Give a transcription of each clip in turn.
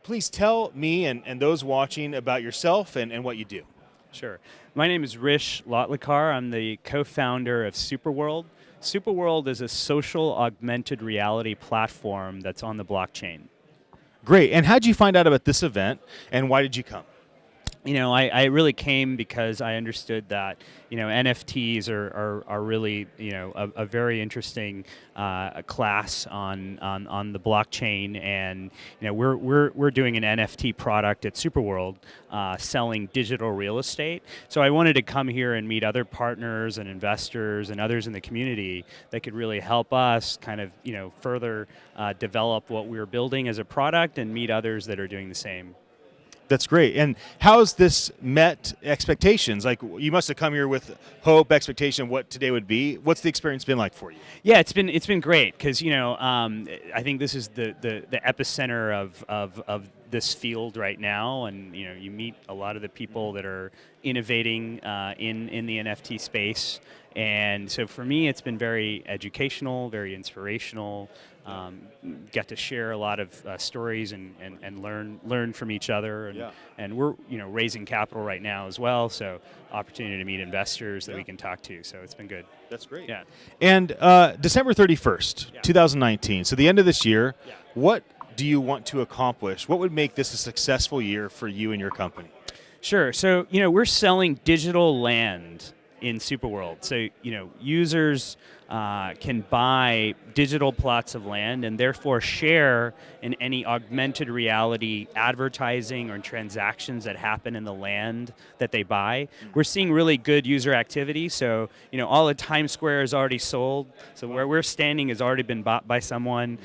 please tell me and those watching about yourself and what you do. Sure. My name is Rish Lotlekar. I'm the co-founder of Superworld. Superworld is a social augmented reality platform that's on the blockchain. Great. And how did you find out about this event, and why did you come? I really came because I understood that, NFTs are really, a very interesting class on the blockchain, and we're doing an NFT product at Superworld, selling digital real estate. So I wanted to come here and meet other partners and investors and others in the community that could really help us kind of, further develop what we're building as a product and meet others that are doing the same. That's great. And how's this met expectations? Like, you must have come here with hope, expectation, what today would be. What's the experience been like for you? Yeah, it's been great because I think this is the epicenter of this field right now, and you meet a lot of the people that are innovating in the NFT space, and so for me it's been very educational, very inspirational. Get to share a lot of stories and learn from each other, and we're raising capital right now as well, so opportunity to meet investors that we can talk to, so it's been good. That's great. Yeah. And December 31st, 2019, so the end of this year, what do you want to accomplish? What would make this a successful year for you and your company? Sure. So, we're selling digital land in Superworld. So, users can buy digital plots of land and therefore share in any augmented reality advertising or transactions that happen in the land that they buy. We're seeing really good user activity. So, all of Times Square is already sold. So where we're standing has already been bought by someone.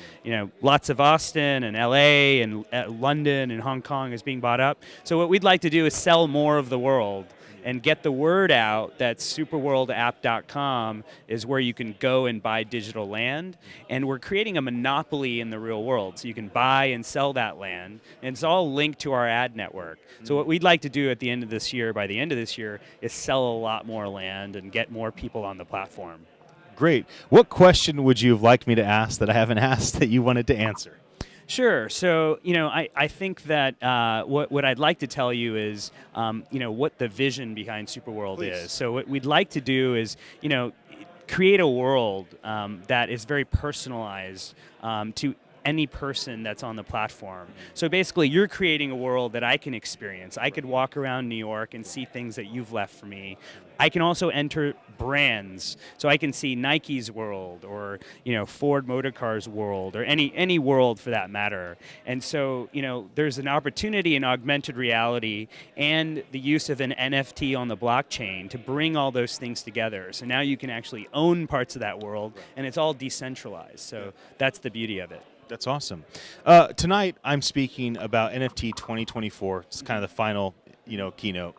Lots of Austin and LA and London and Hong Kong is being bought up. So what we'd like to do is sell more of the world and get the word out that superworldapp.com is where you can go and buy digital land. And we're creating a monopoly in the real world. So you can buy and sell that land. And it's all linked to our ad network. So what we'd like to do at the end of this year, by the end of this year, is sell a lot more land and get more people on the platform. Great. What question would you have liked me to ask that I haven't asked that you wanted to answer? Sure. So, I think that what I'd like to tell you is, what the vision behind Superworld is. So what we'd like to do is, create a world that is very personalized to any person that's on the platform. So basically, you're creating a world that I can experience. I could walk around New York and see things that you've left for me. I can also enter brands, so I can see Nike's world, or Ford Motor Cars world, or any world for that matter. And so there's an opportunity in augmented reality and the use of an NFT on the blockchain to bring all those things together. So now you can actually own parts of that world, and it's all decentralized. So that's the beauty of it. That's awesome. Tonight I'm speaking about NFT 2024. It's kind of the final keynote.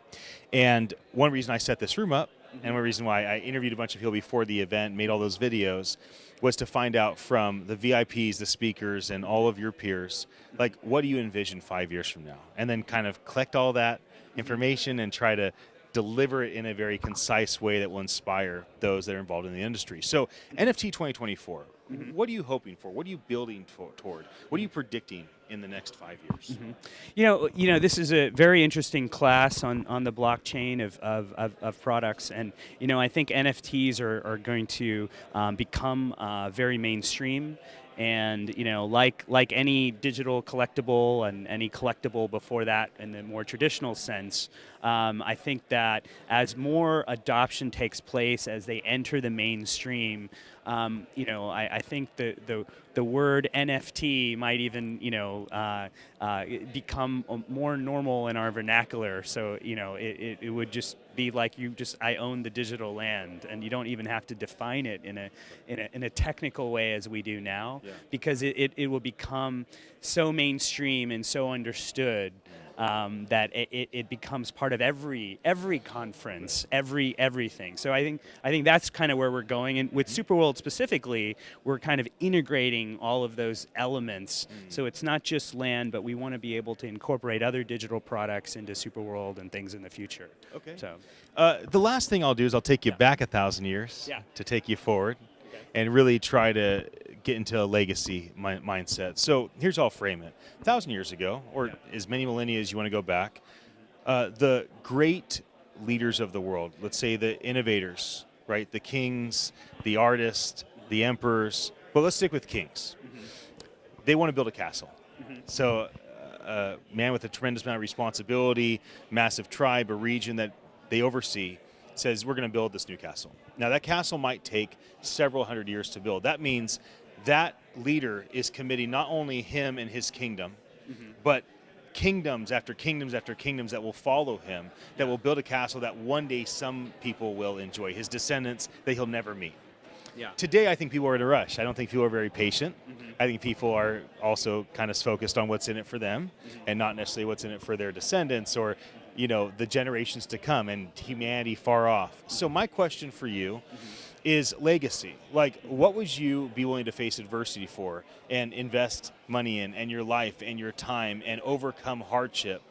And one reason I set this room up, and one reason why I interviewed a bunch of people before the event, made all those videos, was to find out from the VIPs, the speakers, and all of your peers, like, what do you envision 5 years from now? And then kind of collect all that information and try to deliver it in a very concise way that will inspire those that are involved in the industry. So NFT 2024, what are you hoping for? What are you building toward? What are you predicting in the next 5 years? This is a very interesting class on the blockchain of products, and I think NFTs are going to become very mainstream. And like any digital collectible and any collectible before that in the more traditional sense, I think that as more adoption takes place, as they enter the mainstream, I think the word NFT might even become more normal in our vernacular. So it would just be like I own the digital land, and you don't even have to define it in a technical way as we do now, because it will become so mainstream and so understood that it becomes part of every conference, everything. So I think that's kind of where we're going. And with Superworld specifically, we're kind of integrating all of those elements. So it's not just land, but we want to be able to incorporate other digital products into Superworld and things in the future. Okay. So the last thing I'll do is I'll take you back 1,000 years to take you forward. and really try to get into a legacy mindset. So here's how I'll frame it. 1,000 years ago, or as many millennia as you want to go back, the great leaders of the world, let's say the innovators, right? The kings, the artists, the emperors, but let's stick with kings. They want to build a castle. So a man with a tremendous amount of responsibility, massive tribe, a region that they oversee, says, we're going to build this new castle. Now that castle might take several hundred years to build. That means that leader is committing not only him and his kingdom, but kingdoms after kingdoms after kingdoms that will follow him, that will build a castle that one day some people will enjoy, his descendants that he'll never meet. Today, I think people are in a rush. I don't think people are very patient. I think people are also kind of focused on what's in it for them and not necessarily what's in it for their descendants or, you know, the generations to come and humanity far off. So my question for you is legacy. Like, what would you be willing to face adversity for and invest money in and your life and your time and overcome hardship,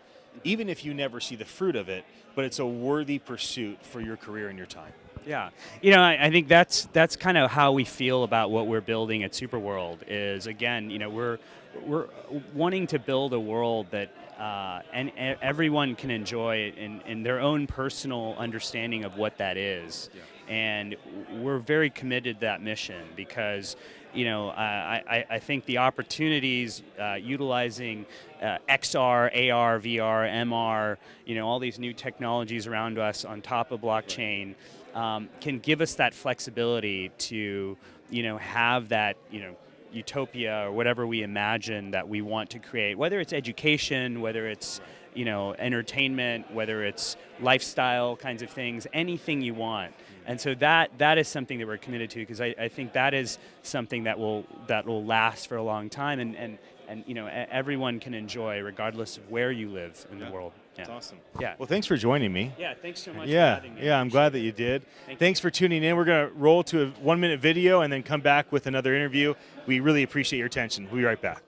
even if you never see the fruit of it, but it's a worthy pursuit for your career and your time? Yeah, you know, I think that's kind of how we feel about what we're building at Superworld. Is again, you know, we're wanting to build a world that and everyone can enjoy in their own personal understanding of what that is. And we're very committed to that mission because, you know, I think the opportunities utilizing XR, AR, VR, MR, you know, all these new technologies around us on top of blockchain can give us that flexibility to, you know, have that, you know, utopia or whatever we imagine that we want to create, whether it's education, whether it's, you know, entertainment, whether it's lifestyle kinds of things, anything you want. And so that is something that we're committed to because I think that is something that will last for a long time and you know, everyone can enjoy regardless of where you live in the world. That's awesome. Yeah. Well, thanks for joining me. Yeah, thanks so much for having me. Yeah, I'm glad that you did. Thanks for tuning in. We're going to roll to a 1-minute video and then come back with another interview. We really appreciate your attention. We'll be right back.